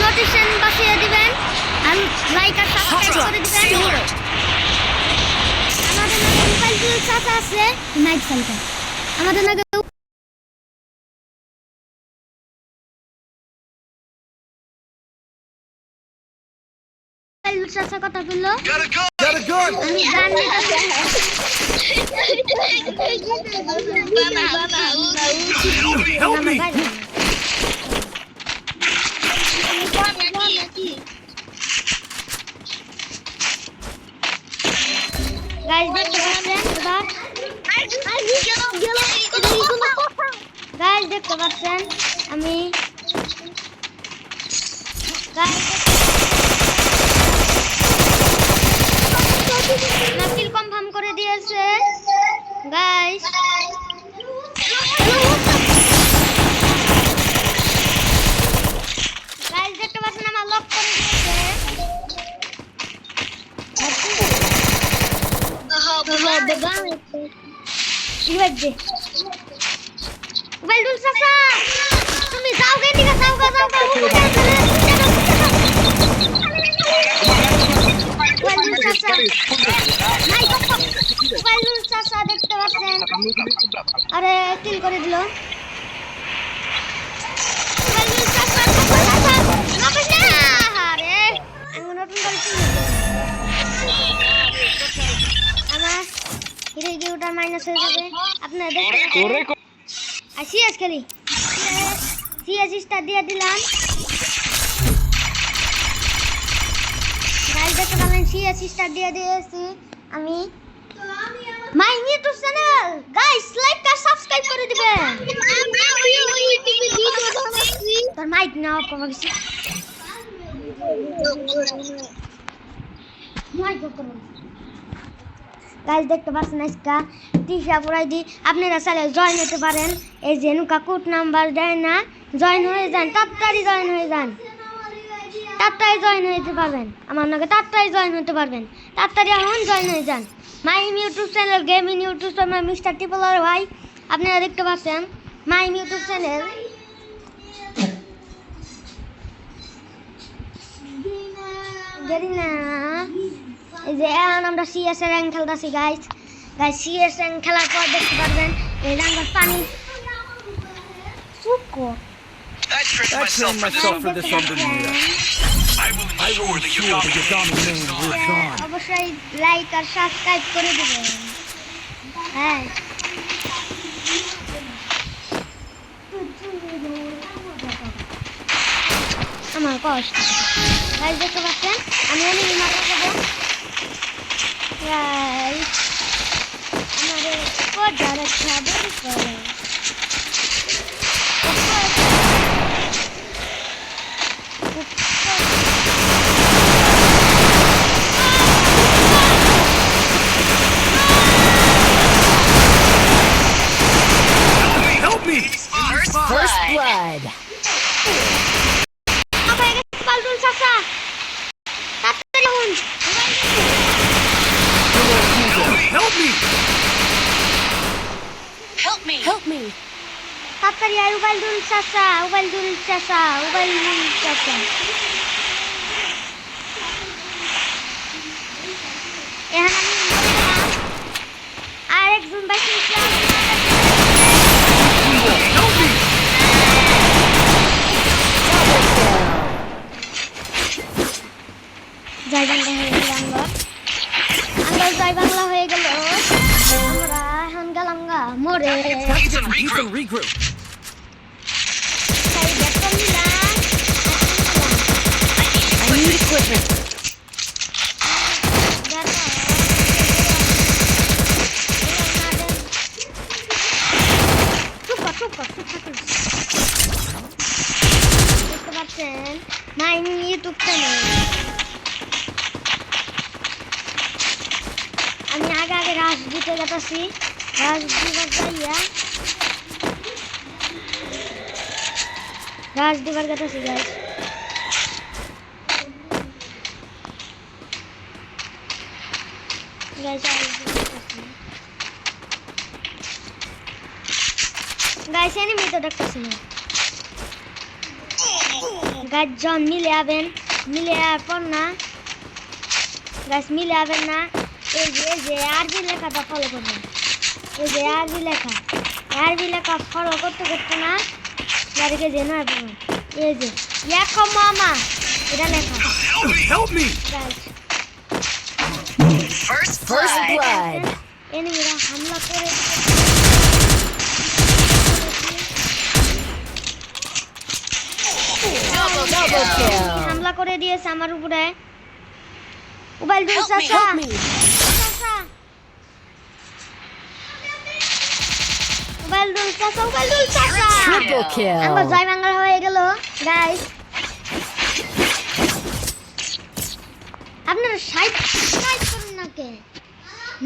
Notification বাজিয়ে দিবেন আর like আর সাবস্ক্রাইব করে দিবেন। আমাদের নাকি মোবাইল দিয়ে চাচা আছে নাইট সেন্টার আমাদের নাকি মোবাইল চাচা কথা বললো আমি জানি गाइस देखते पाচ্ছেন गाइस देखते पाচ্ছেন আমি নাকিল কনফার্ম করে দিয়েছে गाइस गाइस দেখতে পাচ্ছেন আমার লক করে দিয়েছে Weldul Sasa, তুমি যাও গে দিকে যাও গা Weldul Sasa, নাই কথা Weldul Sasa দেখতে পাচ্ছেন আরে কিল করে দিল Weldul Sasa না বুঝলে আরে আমি নতুন করে কিল আমার হিরো গিউটার মাইনাস হয়ে যাবে আপনারা দেখতে আসি আজকালি সিএস স্টার দিয়ে দিলাম গাইস দেখতে পাবেন সিএস স্টার দিয়ে দিয়েছি আমি my YouTube channel guys like আর সাবস্ক্রাইব করে দিবেন তোর মাইক নাও কমাইছি মাইক করুন गाइस দেখতে পাচ্ছেন আজকে টিশা পড়াই দি আপনারা চাইলে জয়েন হতে পারেন এই যে নুকা কোড নাম্বার দেয় না জয়েন হয়ে যান তাড়াতাড়ি জয়েন হয়ে যান তাড়াতাড়ি জয়েন হতে পারবেন আমার নাকি তাড়াতাড়ি জয়েন হতে পারবেন তাড়াতাড়ি এখন জয়েন হয়ে যান my YouTube channel gaming YouTube channel mister Tipler ভাই আপনারা দেখতে পাচ্ছেন মাই ইউটিউব চ্যানেল গেরিনা এই যে এখন আমরা সিএস এর র্যাঙ্ক খেলতেছি গাইস সিএস র্যাঙ্ক খেলার পর দেখতে পারবেন এই র্যাঙ্কের পানি সুকো I trained myself for this on the media. I will ensure that your domination lives on. অবশ্যই লাইক আর সাবস্ক্রাইব করে দিবেন হ্যাঁ আমার কষ্ট গাইস দেখতে পাচ্ছেন আমি এনিমি মারতে যাব गाइस हमारे को डायरेक्ट खबर करो Help me! First blood. apa ini Weldul Sasa tattari hun Help me! Help me. tattari ayo Weldul Sasa এখন আমি আরেকজন বাইক নিলাম Help me! জয় বাংলা হয়ে গেল আমরা জয় বাংলা হয়ে গেল আমরা এখন গেলাম গা মোরে You can regroup. I need equipment. দেখতে পাচ্ছেন মাই ইউটিউব চ্যানেল আমি আগে রাশ দিতে গেছি রাশ দিবার যাইয়া রাশ দিবার গেছি গাইস गाइस एनिमी तो देखতেছি না গাছ জন মিলে আবেন মিলে আর পর না গাছ মিলে আবেন না এই যে আরবি লেখাটা ফলো করবেন এই যে আরবি লেখা ফলো করতে করতে না গাড়িকে যে নয় পাবেন এই যে লেখো মামা এটা লেখা Help me! গাছ First blood. এনিমিরা হামলা করে Double kill. হামলা করে দিয়েছে আমার উপরে উবাইদুল Help me, চাচা help me. উবাইদুল চাচা Triple আমরা kill. জয় বাংলা হয়ে গেল গাইস আপনারা সাইড করুন না কে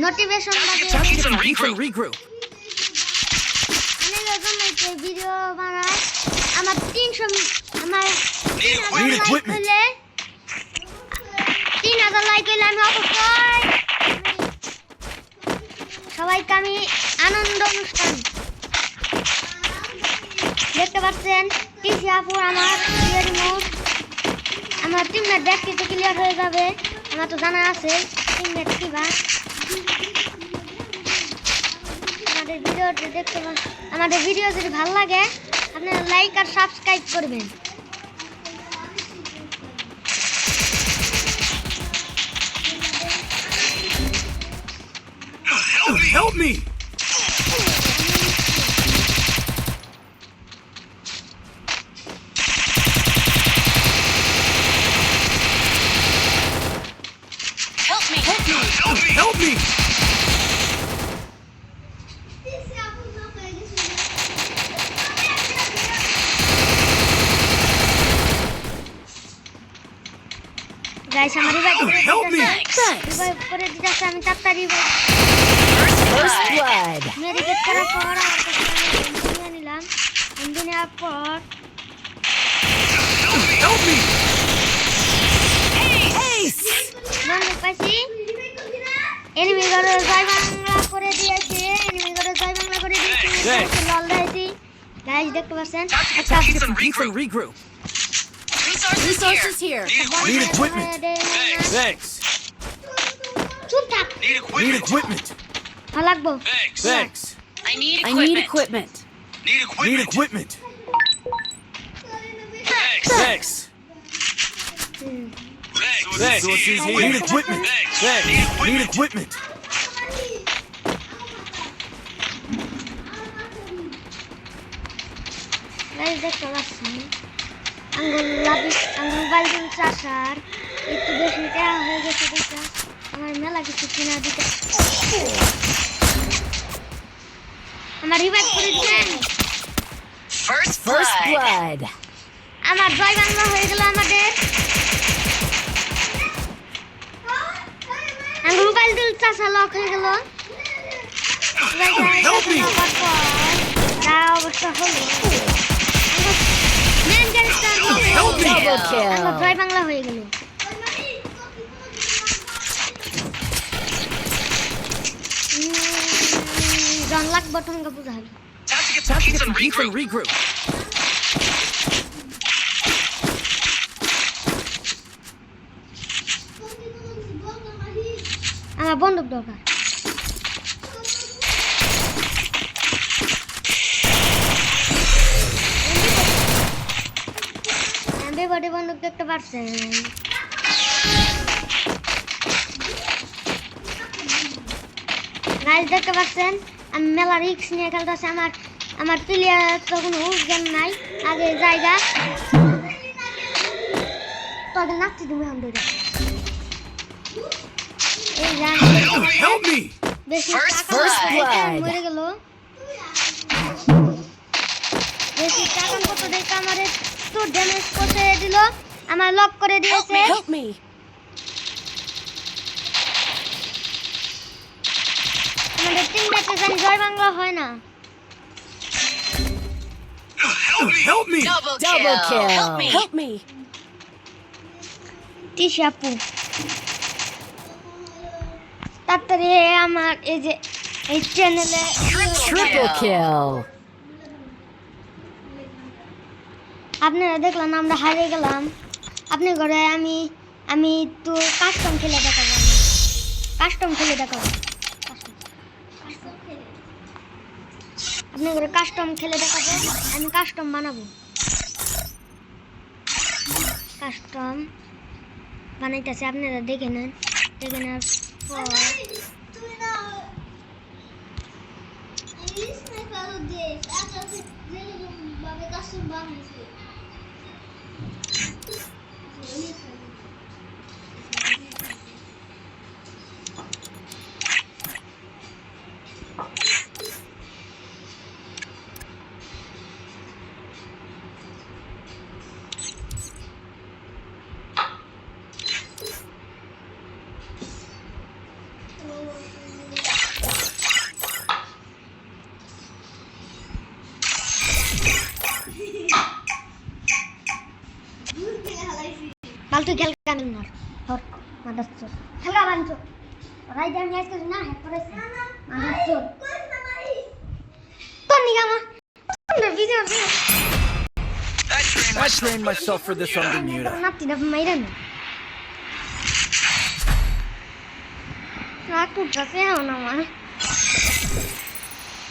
নোটিফিকেশন বাজে Time to get some regroup. অনেক জন্য এই ভিডিও বানাই আমার 300 আমার Need equipment. 3000 লাইক হইলে আমি অবশ্যই সবাইকে আমি আনন্দ অনুষ্ঠান দেখতে পাচ্ছেন টিসি আপু আমার রিমোট আমার টিমমেট দেখতে ক্লিয়ার হয়ে যাবে আমার তো জানা আছে টিমমেট কিবা আমাদের ভিডিও যদি ভালো লাগে আপনারা লাইক আর সাবস্ক্রাইব করবেন Help me! Help me! Guys আমার Help me! রিভাইভ করে দিতেছে আমি তাড়াতাড়ি First blood. মেডিকেট করার পর আমার কাছে নিয়ে নিলাম নেওয়ার পর Help me! মনে পাইছি এনিমি ঘরে জয় বাংলা করে দিয়েছে Thanks. লাল দিয়েছি গাইস দেখতে পাচ্ছেন Time to get some regroup. Resources here. Need equipment. Thanks. চুপ থাক Need equipment. ভালো লাগবো Thanks. I need equipment. Need equipment. Thanks. Thanks. Need equipment. Thanks. Need equipment. Guys দেখতে পাচ্ছেন আঙ্গুল বাইলুন চাষার একটু বেশি টাকা হয়ে গেছে দেখা আমার মেলা কিছু কিনা দিতে আমার রিভাইভ করে দিলেন First blood. আমার জয় বাংলা হয়ে গেল আমাদের আঙ্গুল বাইলুন চাষা লক হয়ে গেল অবস্থা হলো মেন ক্যারেক্টার Double kill. জয় বাংলা হয়ে গেল জন লাখ বটনকে বুঝা হবে Time to get some regroup. আমার বন্দুক দরকার বডি বন্দুক দেখতে পাচ্ছেন গাইস দেখতে পাচ্ছেন আমি মেলা রিক্স নিয়ে খেলতেছি আমার প্লেয়ার তখন হুশ জ্ঞান নাই আগে জায়গা তোকে নাচতে দেবো এখন দুইটা এই জান Help me! বেশি First টাকা blood. মরে গেল বেশি টাকা কত দেখে আমারে তো ড্যামেজ করতে দিল আমার লক করে দিয়েছে Help me. আমাদের টিম ম্যাচে জানি জয় বাংলা হয় না Help me! Double kill. Help me. TC আপু তাড়াতাড়ি আমার এই যে এই চ্যানেলে Triple kill. আপনারা দেখলেন আমরা হারিয়ে গেলাম। আপনি ঘরে আমি একটু কাস্টম খেলে দেখাবো। কাস্টম খেলে দেখাবো। আপনি ঘরে কাস্টম খেলে দেখাবো। আমি কাস্টম বানাবো। কাস্টম বানাইতেছে, আপনারা দেখে নেন। দেখে নেওয়ার পর ফালতু খেল কামিল না হর মাদারচো খেলা বানচো রাই দেন আজকে না হ্যাক করেছে মাদারচো তো নিগামা তোমরা video I trained myself for this on Bermuda. নাতি না মাইরান রাখু কাছে না মা